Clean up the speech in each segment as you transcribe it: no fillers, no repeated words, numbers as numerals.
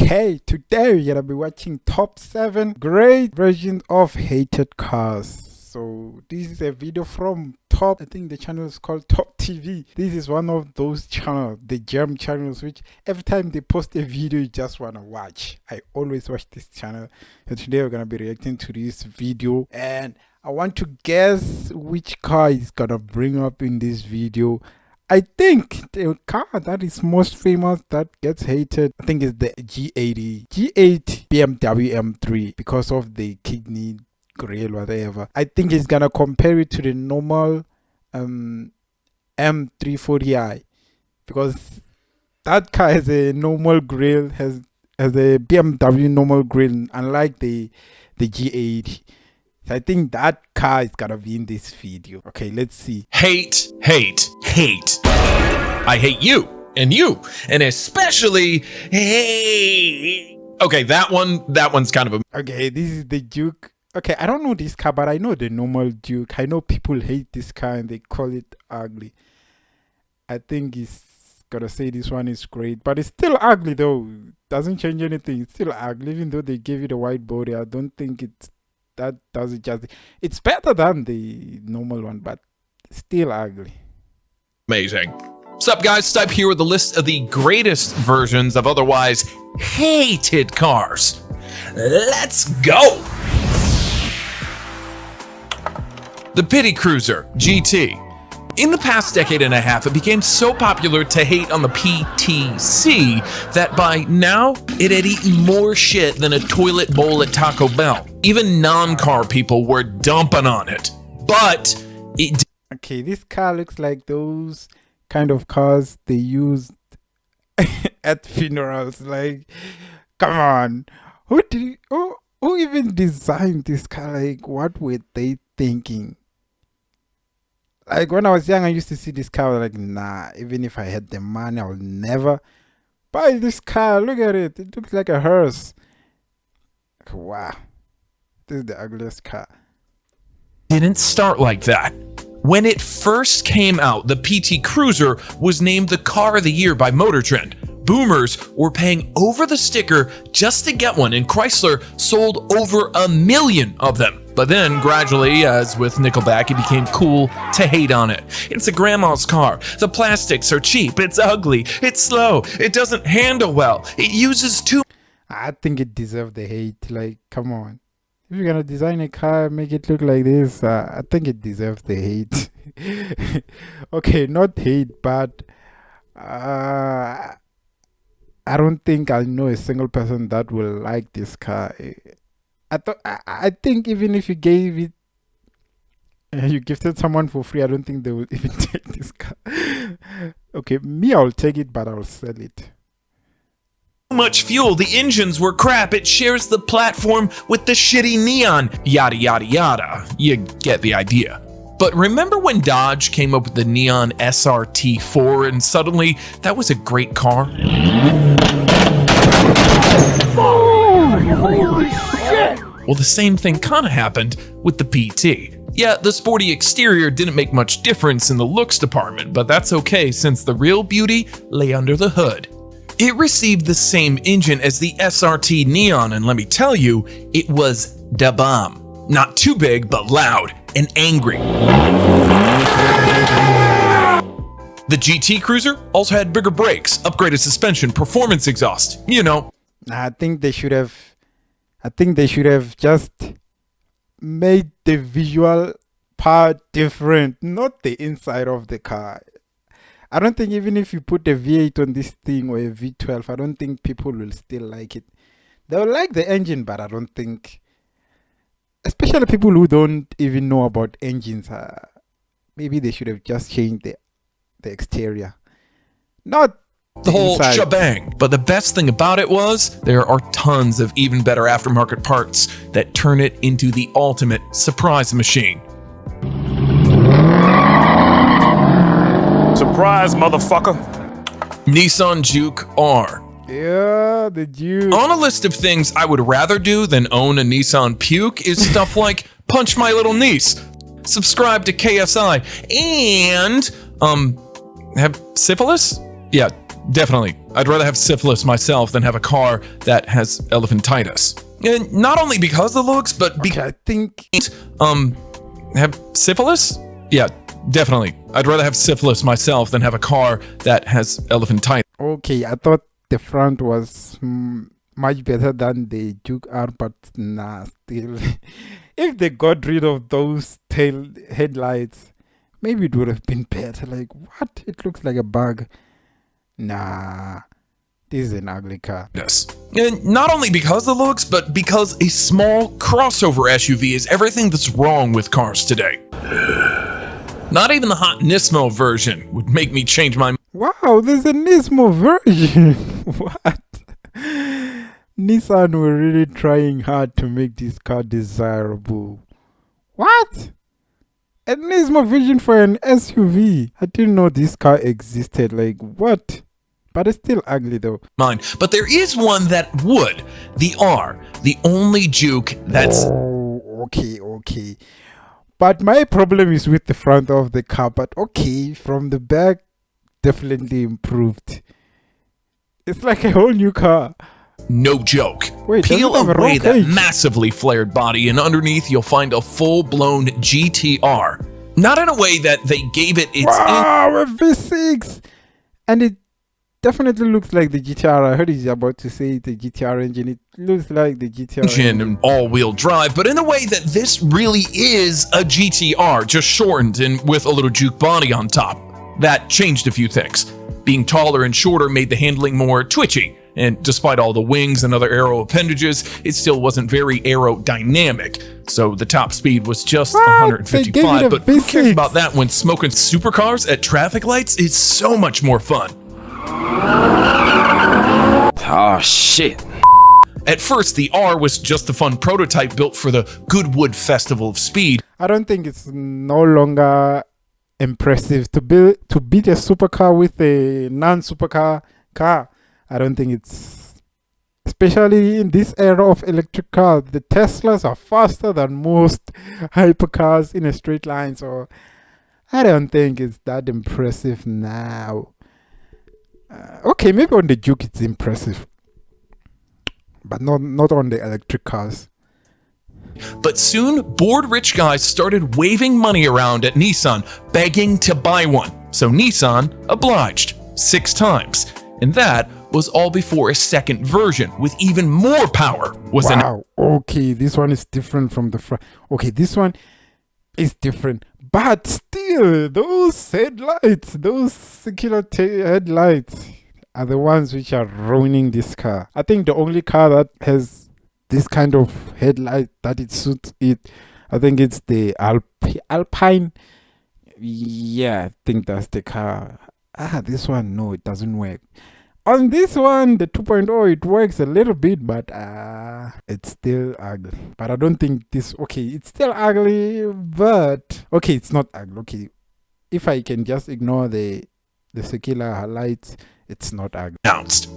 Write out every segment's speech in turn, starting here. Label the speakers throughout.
Speaker 1: Okay, today we're gonna be watching top 7 great versions of hated cars. So this is a video from Top. I think the channel is called Top TV. This is one of those channels, the gem channels, which every time they post a video you just wanna watch. I always watch this channel. So today we're gonna be reacting to this video, and I want to guess which car is gonna bring up in this video. I think the car that is most famous that gets hated, I think, is the G8 BMW M3 because of the kidney grill, whatever. I think it's gonna compare it to the normal M340i because that car has a normal grill, has a BMW normal grill, unlike the G8. So I think that car is gonna be in this video. Okay, let's see.
Speaker 2: Hate. I hate you, and especially hate. Okay, that one's kind of a.
Speaker 1: Okay, this is the Duke. Okay, I don't know this car, but I know the normal Duke. I know people hate this car and they call it ugly. I think it's gonna say this one is great, but it's still ugly though. Doesn't change anything. It's still ugly, even though they gave it a white body. I don't think that does it justice. It's better than the normal one, but still ugly.
Speaker 2: Amazing. What's up, guys? Stipe here with a list of the greatest versions of otherwise hated cars. Let's go! The Pity Cruiser GT. In the past decade and a half, it became so popular to hate on the PTC that by now, it had eaten more shit than a toilet bowl at Taco Bell. Even non-car people were dumping on it. But it...
Speaker 1: Okay, this car looks like those kind of cars they used at funerals. Like, come on. Who even designed this car? Like, what were they thinking? Like, when I was young, I used to see this car, I was like, nah, even if I had the money, I would never buy this car. Look at it. It looks like a hearse. Wow. This is the ugliest car.
Speaker 2: Didn't start like that. When it first came out, the PT Cruiser was named the Car of the Year by Motor Trend. Boomers were paying over the sticker just to get one, and Chrysler sold over 1 million of them. But then, gradually, as with Nickelback, it became cool to hate on it. It's a grandma's car. The plastics are cheap. It's ugly. It's slow. It doesn't handle well. It uses too...
Speaker 1: I think it deserves the hate. Like, come on. If you're gonna design a car, make it look like this, I think it deserves the hate. Okay, not hate, but I don't think I know a single person that will like this car. I think even if you gave it, you gifted someone for free, I don't think they will even take this car. Okay, me, I'll take it, but I'll sell it.
Speaker 2: Much fuel, the engines were crap, it shares the platform with the shitty neon, yada yada yada. You get the idea. But remember when Dodge came up with the neon SRT4 and suddenly that was a great car? Holy shit! Well, the same thing kinda happened with the PT. Yeah, the sporty exterior didn't make much difference in the looks department, but that's okay since the real beauty lay under the hood. It received the same engine as the SRT Neon, and let me tell you, it was da bomb. Not too big, but loud and angry. The GT Cruiser also had bigger brakes, upgraded suspension, performance exhaust, you know.
Speaker 1: I think they should have just made the visual part different, not the inside of the car. I don't think even if you put a V8 on this thing or a V12, I don't think people will still like it. They will like the engine, but I don't think, especially people who don't even know about engines, maybe they should have just changed the exterior, not
Speaker 2: the whole
Speaker 1: inside.
Speaker 2: Shebang. But the best thing about it was there are tons of even better aftermarket parts that turn it into the ultimate surprise machine.
Speaker 3: Surprise, motherfucker.
Speaker 2: Nissan Juke R.
Speaker 1: Yeah, the Juke.
Speaker 2: On a list of things I would rather do than own a Nissan Puke is stuff like punch my little niece, subscribe to KSI, and have syphilis? Yeah, definitely. I'd rather have syphilis myself than have a car that has elephantitis. And not only because of the looks, but
Speaker 1: Okay, I think
Speaker 2: have syphilis? Yeah, definitely. I'd rather have syphilis myself than have a car that has elephantitis.
Speaker 1: okay. I thought the front was much better than the Duke R, but nah, still. If they got rid of those tail headlights, maybe it would have been better. Like, what? It looks like a bug. Nah, this is an ugly car.
Speaker 2: Yes. And not only because of the looks, but because a small crossover SUV is everything that's wrong with cars today. Not even the hot Nismo version would make me change my mind.
Speaker 1: Wow, there's a Nismo version. What? Nissan were really trying hard to make this car desirable. What? A Nismo version for an SUV. I didn't know this car existed. Like, what? But it's still ugly though.
Speaker 2: But there is one that would. The R, the only Juke that's...
Speaker 1: Oh, okay. But my problem is with the front of the car. But okay, from the back, definitely improved. It's like a whole new car.
Speaker 2: No joke.
Speaker 1: Wait,
Speaker 2: peel
Speaker 1: doesn't have a
Speaker 2: away
Speaker 1: roll
Speaker 2: that
Speaker 1: cage.
Speaker 2: massively flared body, and underneath you'll find a full-blown GTR. Not in a way that they gave it its
Speaker 1: Wow, a V6! And it definitely looks like the GTR. I heard he's about to say the GTR engine. It looks like the GTR
Speaker 2: engine and all-wheel drive, but in a way that this really is a GTR, just shortened and with a little Juke body on top. That changed a few things. Being taller and shorter made the handling more twitchy, and despite all the wings and other aero appendages, it still wasn't very aerodynamic. So the top speed was just
Speaker 1: What?
Speaker 2: 155, but who cares
Speaker 1: V6?
Speaker 2: about that when smoking supercars at traffic lights is so much more fun.
Speaker 3: Oh shit.
Speaker 2: At first, the R was just a fun prototype built for the Goodwood Festival of Speed.
Speaker 1: I don't think it's no longer impressive to beat a supercar with a non-supercar car. I don't think it's, especially in this era of electric cars, the Teslas are faster than most hypercars in a straight line. So I don't think it's that impressive now. Okay, maybe on the Juke it's impressive, but not on the electric cars.
Speaker 2: But soon, bored rich guys started waving money around at Nissan, begging to buy one. So Nissan obliged 6 times. And that was all before a second version with even more power was
Speaker 1: Wow, okay, this one is different from the front. Okay, this one is different. But still, those headlights, those circular headlights are the ones which are ruining this car. I think the only car that has this kind of headlight that it suits it, I think it's the Alpine. Yeah, I think that's the car. This one, no, it doesn't work. On this one, the 2.0, it works a little bit, but it's still ugly. But I don't think this, okay, it's still ugly, but, okay, it's not ugly. Okay, if I can just ignore the circular lights, it's not ugly.
Speaker 2: announced.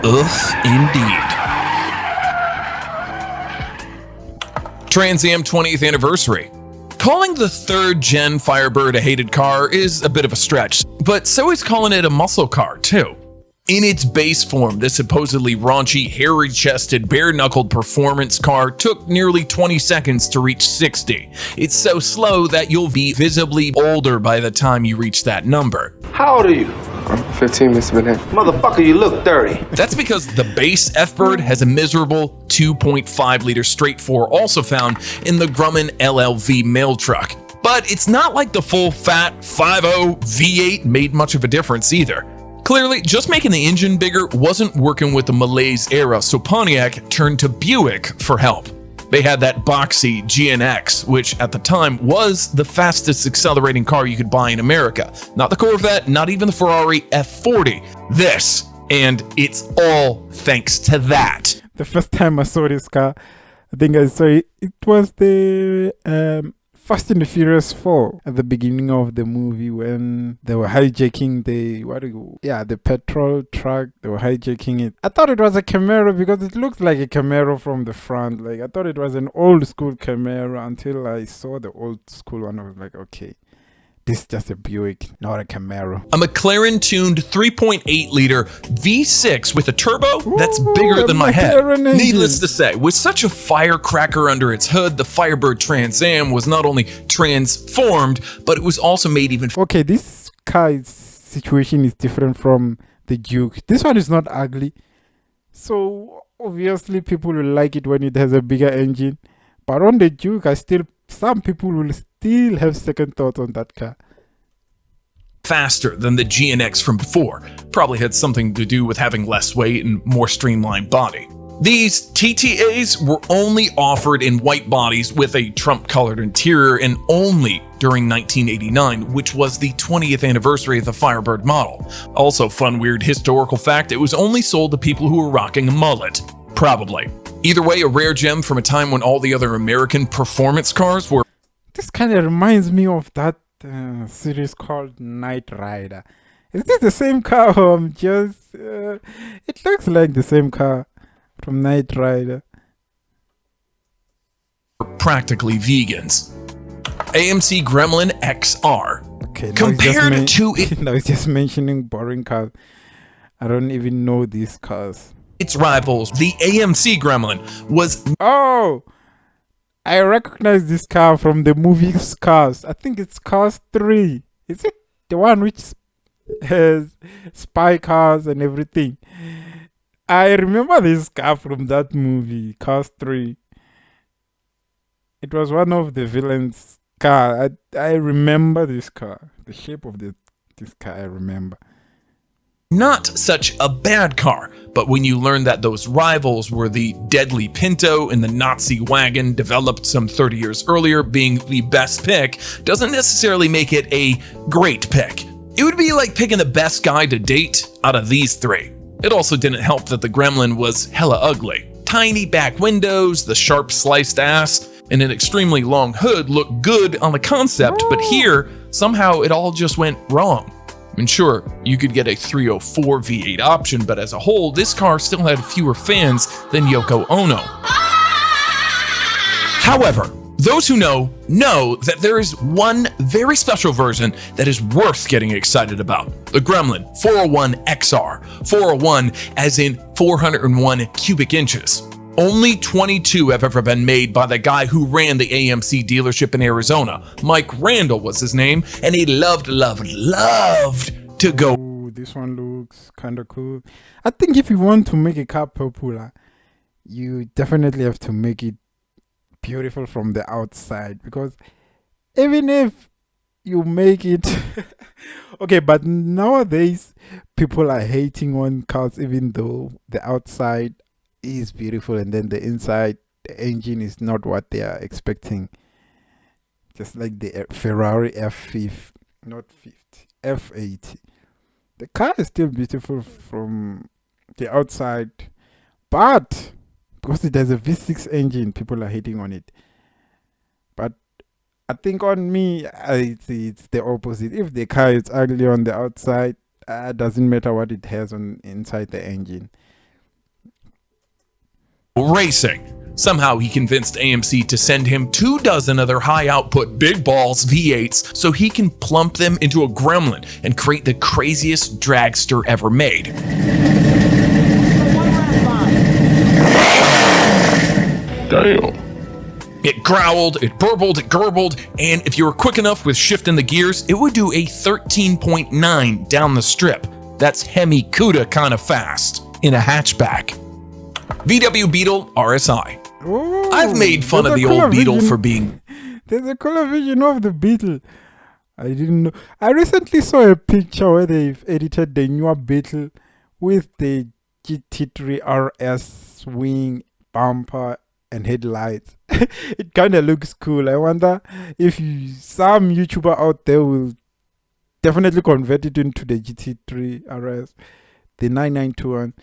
Speaker 2: Ugh, indeed. Trans Am 20th anniversary. Calling the 3rd gen Firebird a hated car is a bit of a stretch, but so is calling it a muscle car too. In its base form, this supposedly raunchy, hairy-chested, bare-knuckled performance car took nearly 20 seconds to reach 60. It's so slow that you'll be visibly older by the time you reach that number.
Speaker 3: How old are you?
Speaker 4: I'm 15, Mr. Bennett.
Speaker 3: Motherfucker, you look 30.
Speaker 2: That's because the base F-Bird has a miserable 2.5-liter straight 4 also found in the Grumman LLV mail truck. But it's not like the full fat 5.0 V8 made much of a difference either. Clearly, just making the engine bigger wasn't working with the malaise era, so Pontiac turned to Buick for help. They had that boxy GNX, which at the time was the fastest accelerating car you could buy in America. Not the Corvette, not even the Ferrari F40. This, and it's all thanks to that.
Speaker 1: The first time I saw this car, I think I saw it, it was the Fast and the Furious 4 at the beginning of the movie when they were hijacking the petrol truck. They were hijacking it. I thought it was a Camaro because it looked like a Camaro from the front. Like, I thought it was an old school Camaro until I saw the old school one. I was like, okay, This is just a Buick, not a Camaro.
Speaker 2: A McLaren-tuned 3.8-liter V6 with a turbo that's bigger than my head.
Speaker 1: McLaren engine.
Speaker 2: Needless to say, with such a firecracker under its hood, the Firebird Trans Am was not only transformed, but it was also made even
Speaker 1: Okay, this car's situation is different from the Duke. This one is not ugly. So obviously people will like it when it has a bigger engine. But on the Duke, some people will still have second thoughts on that car.
Speaker 2: faster than the GNX from before. Probably had something to do with having less weight and more streamlined body. These TTAs were only offered in white bodies with a Trump-colored interior and only during 1989, which was the 20th anniversary of the Firebird model. Also, fun, weird historical fact, it was only sold to people who were rocking a mullet. Probably. Either way, a rare gem from a time when all the other American performance cars were...
Speaker 1: This kind of reminds me of that series called Knight Rider. Is this the same car or I'm just... it looks like the same car from Knight Rider.
Speaker 2: practically vegans. AMC Gremlin XR.
Speaker 1: Okay,
Speaker 2: Compared to
Speaker 1: now it's just mentioning boring cars. I don't even know these cars.
Speaker 2: its rivals, the AMC Gremlin was
Speaker 1: Oh! I recognize this car from the movie Cars. I think it's Cars 3. Is it the one which has spy cars and everything? I remember this car from that movie, Cars 3. It was one of the villains' car. I remember this car. The shape of this car, I remember.
Speaker 2: not such a bad car, but when you learn that those rivals were the deadly Pinto and the Nazi wagon developed some 30 years earlier being the best pick, doesn't necessarily make it a great pick. It would be like picking the best guy to date out of these three. It also didn't help that the Gremlin was hella ugly. Tiny back windows, the sharp sliced ass, and an extremely long hood looked good on the concept, but here, somehow it all just went wrong. And sure, you could get a 304 V8 option, but as a whole, this car still had fewer fans than Yoko Ono. However, those who know that there is one very special version that is worth getting excited about. The Gremlin 401 XR. 401 as in 401 cubic inches. Only 22 have ever been made by the guy who ran the AMC dealership in Arizona. Mike Randall was his name, and he loved to go.
Speaker 1: Ooh, this one looks kind of cool. I think if you want to make a car popular, you definitely have to make it beautiful from the outside, because even if you make it okay, but nowadays people are hating on cars even though the outside is beautiful and then the inside, the engine is not what they are expecting. Just like the Ferrari F50, not 50, F80. The car is still beautiful from the outside, but because it has a V6 engine, people are hating on it. But I think on me, it's the opposite. If the car is ugly on the outside, it doesn't matter what it has on inside the engine.
Speaker 2: Racing. Somehow he convinced AMC to send him 24 other high-output big balls V8s so he can plump them into a Gremlin and create the craziest dragster ever made.
Speaker 3: Damn.
Speaker 2: It growled, it burbled, it gurgled, and if you were quick enough with shifting the gears, it would do a 13.9 down the strip. That's Hemi Cuda kind of fast in a hatchback. VW Beetle RSI.
Speaker 1: Oh,
Speaker 2: I've made fun of the old Beetle for being...
Speaker 1: There's a color vision of the Beetle. I didn't know. I recently saw a picture where they've edited the newer Beetle with the GT3 RS wing, bumper, and headlights. It kind of looks cool. I wonder if some YouTuber out there will definitely convert it into the GT3 RS, the 9921.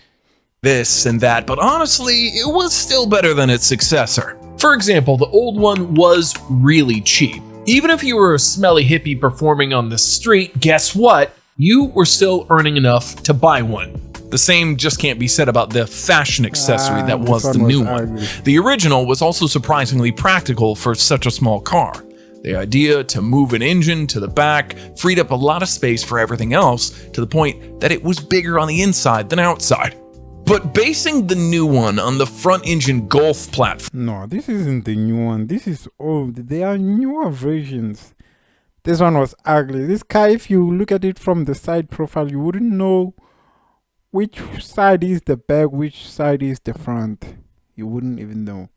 Speaker 2: this and that, but honestly, it was still better than its successor. For example, the old one was really cheap. Even if you were a smelly hippie performing on the street, guess what? You were still earning enough to buy one. The same just can't be said about the fashion accessory that was the new one. The original was also surprisingly practical for such a small car. The idea to move an engine to the back freed up a lot of space for everything else, to the point that it was bigger on the inside than outside. But basing the new one on the front engine Golf platform.
Speaker 1: No, this isn't the new one. This is old. There are newer versions. This one was ugly. This car, if you look at it from the side profile, you wouldn't know which side is the back, which side is the front. You wouldn't even know.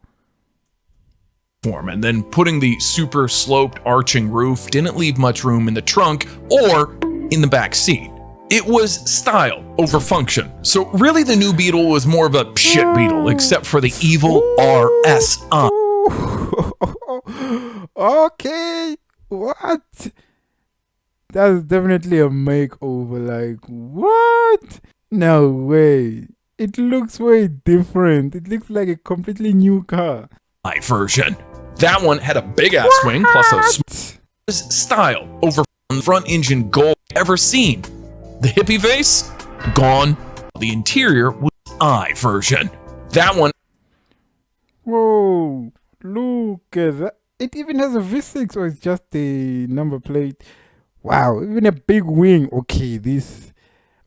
Speaker 2: And then putting the super sloped arching roof didn't leave much room in the trunk or in the back seat. It was style over function. So really the new Beetle was more of a shit Beetle, except for the evil RSI.
Speaker 1: Okay, what? That's definitely a makeover. Like, what? No way. It looks way different. It looks like a completely new car.
Speaker 2: My version. That one had a big ass wing plus a style over front engine Golf ever seen. The hippie face gone. The interior was I version. That one.
Speaker 1: Whoa! Look at that. It even has a V6, or it's just the number plate. Wow! Even a big wing. Okay, this.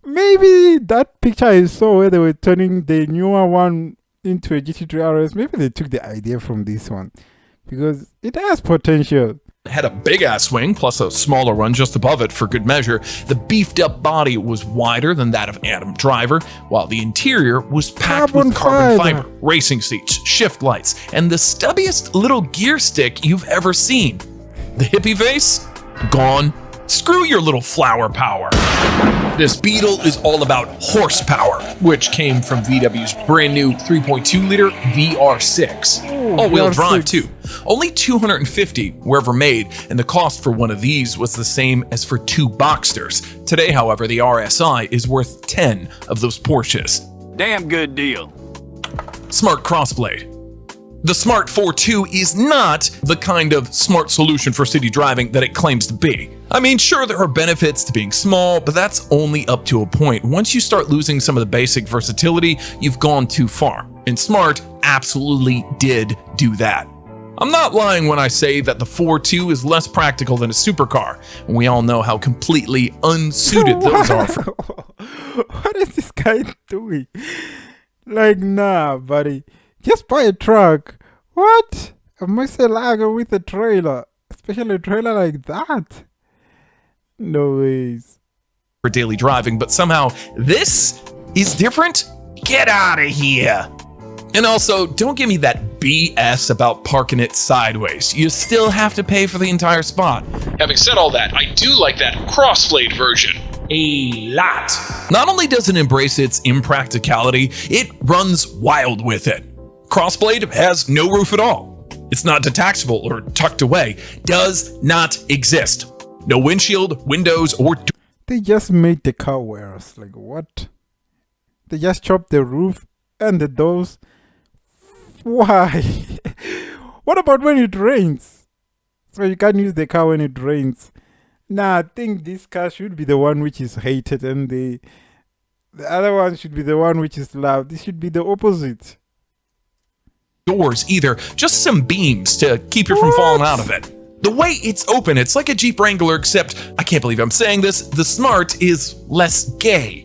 Speaker 1: Maybe that picture I saw where they were turning the newer one into a GT3 RS. Maybe they took the idea from this one, because it has potential.
Speaker 2: Had a big ass wing plus a smaller one just above it for good measure. The beefed up body was wider than that of Adam Driver, while the interior was packed with carbon fiber, racing seats, shift lights, and the stubbiest little gear stick you've ever seen. The hippie vase? Gone. Screw your little flower power. This Beetle is all about horsepower, which came from VW's brand new 3.2 liter VR6. All-wheel drive too. Only 250 were ever made, and the cost for one of these was the same as for 2 Boxsters. Today, however, the RSI is worth 10 of those Porsches.
Speaker 4: Damn good deal.
Speaker 2: Smart Crossblade. The Smart 4.2 is not the kind of smart solution for city driving that it claims to be. I mean, sure, there are benefits to being small, but that's only up to a point. Once you start losing some of the basic versatility, you've gone too far. And Smart absolutely did do that. I'm not lying when I say that the 4.2 is less practical than a supercar, and we all know how completely unsuited those are for.
Speaker 1: What is this guy doing? Like, nah, buddy. Just buy a truck. What? A Murcielago with a trailer. Especially a trailer like that. No ways.
Speaker 2: For daily driving, but somehow this is different? Get out of here. And also, don't give me that BS about parking it sideways. You still have to pay for the entire spot. Having said all that, I do like that Crossblade version a lot. Not only does it embrace its impracticality, it runs wild with it. Crossblade has no roof at all. It's not detachable or tucked away. Does not exist. No windshield, windows, or
Speaker 1: They just made the car worse. Like, what? They just chopped the roof and the doors. Why? What about when it rains? So you can't use the car when it rains. Nah, I think this car should be the one which is hated, and the other one should be the one which is loved. This should be the opposite.
Speaker 2: Doors either, just some beams to keep you from falling out of it. The way it's open, it's like a Jeep Wrangler, except, I can't believe I'm saying this, the Smart is less gay.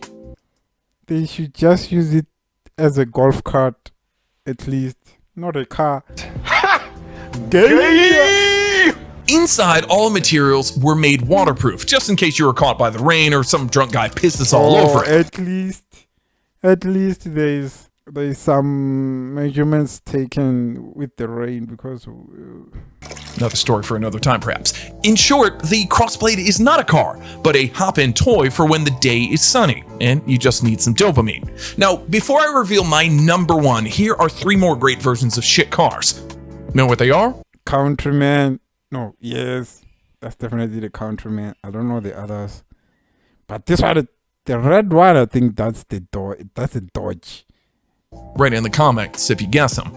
Speaker 1: They should just use it as a golf cart, at least. Not a car. Gay!
Speaker 2: Inside, all materials were made waterproof, just in case you were caught by the rain or some drunk guy pisses all over it.
Speaker 1: At least there's some measurements taken with the rain, because
Speaker 2: another story for another time, perhaps. In short, the Crossblade is not a car, but a hop-in toy for when the day is sunny, and you just need some dopamine. Now, before I reveal my number one, here are 3 more great versions of shit cars. Know what they are?
Speaker 1: Countryman. No, yes, that's definitely the Countryman. I don't know the others, but this one, the red one, I think that's the That's a Dodge.
Speaker 2: Write in the comments if you guess them.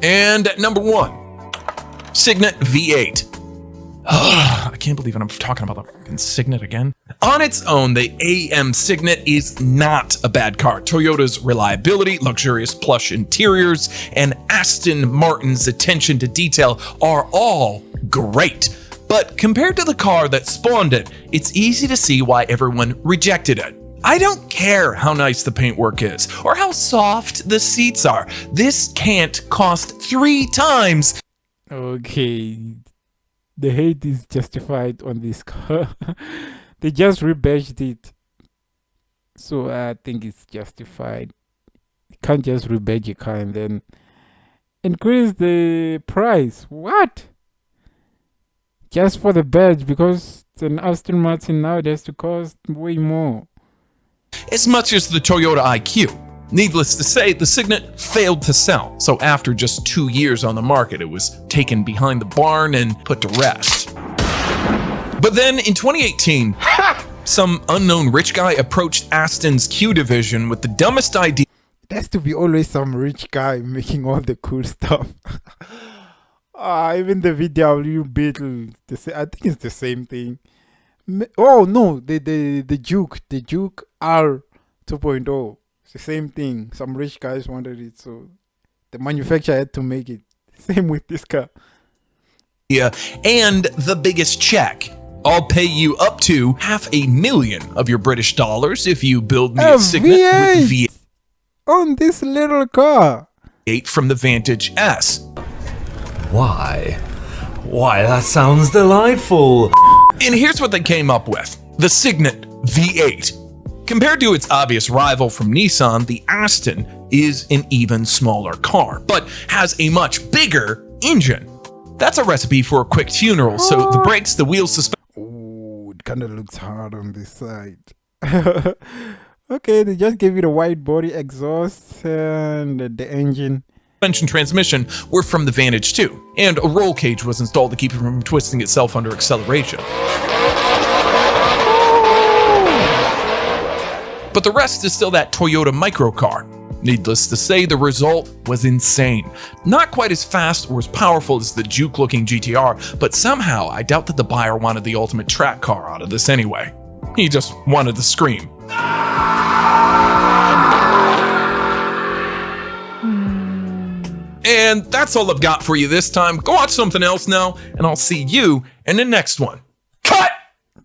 Speaker 2: And at number 1, Signet V8. I can't believe I'm talking about the fucking Signet again. On its own, the AM Signet is not a bad car. Toyota's reliability, luxurious plush interiors, and Aston Martin's attention to detail are all great. But compared to the car that spawned it, it's easy to see why everyone rejected it. I don't care how nice the paintwork is or how soft the seats are. This can't cost 3 times.
Speaker 1: Okay, the hate is justified on this car. They just rebadged it, so I think it's justified. You can't just rebadge a car and then increase the price. What? Just for the badge, because it's an Aston Martin now, it has to cost way more.
Speaker 2: As much as the Toyota IQ. Needless to say, the Signet failed to sell, so after just 2 years on the market, it was taken behind the barn and put to rest. But then in 2018, some unknown rich guy approached Aston's Q division with the dumbest idea.
Speaker 1: It has to be always some rich guy making all the cool stuff. Even the VW Beetle, I think it's the same thing. Oh no, the Juke R 2.0. It's the same thing. Some rich guys wanted it, so the manufacturer had to make it. Same with this car.
Speaker 2: Yeah, and the biggest check. I'll pay you up to $500,000 of your British dollars if you build me a Signet with
Speaker 1: V8 on this little car.
Speaker 2: V8 from the Vantage S.
Speaker 4: Why, that sounds delightful.
Speaker 2: And here's what they came up with. The Signet V8. Compared to its obvious rival from Nissan, the Aston is an even smaller car, but has a much bigger engine. That's a recipe for a quick funeral, so the brakes, the wheel suspension...
Speaker 1: Oh, it kind of looks hard on this side. Okay, they just gave it a wide body exhaust and the engine.
Speaker 2: Transmission were from the Vantage 2, and a roll cage was installed to keep it from twisting itself under acceleration. But the rest is still that Toyota microcar. Needless to say, the result was insane. Not quite as fast or as powerful as the Juke-looking GTR, but somehow I doubt that the buyer wanted the ultimate track car out of this anyway. He just wanted to scream. And that's all I've got for you this time. Go watch something else now, and I'll see you in the next one. Cut!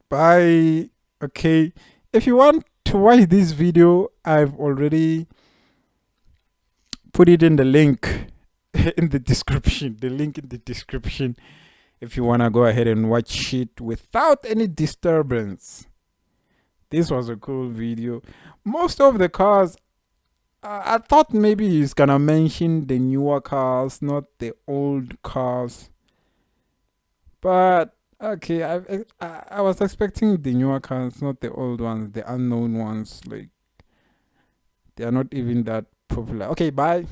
Speaker 1: Bye. Okay, if you want to watch this video, I've already put it in the link in the description. The link in the description if you want to go ahead and watch it without any disturbance. This was a cool video. Most of the cars, I thought maybe he's gonna mention the newer cars, not the old cars. But okay, I was expecting the newer cars, not the old ones, the unknown ones. Like, they are not even that popular. Okay, bye.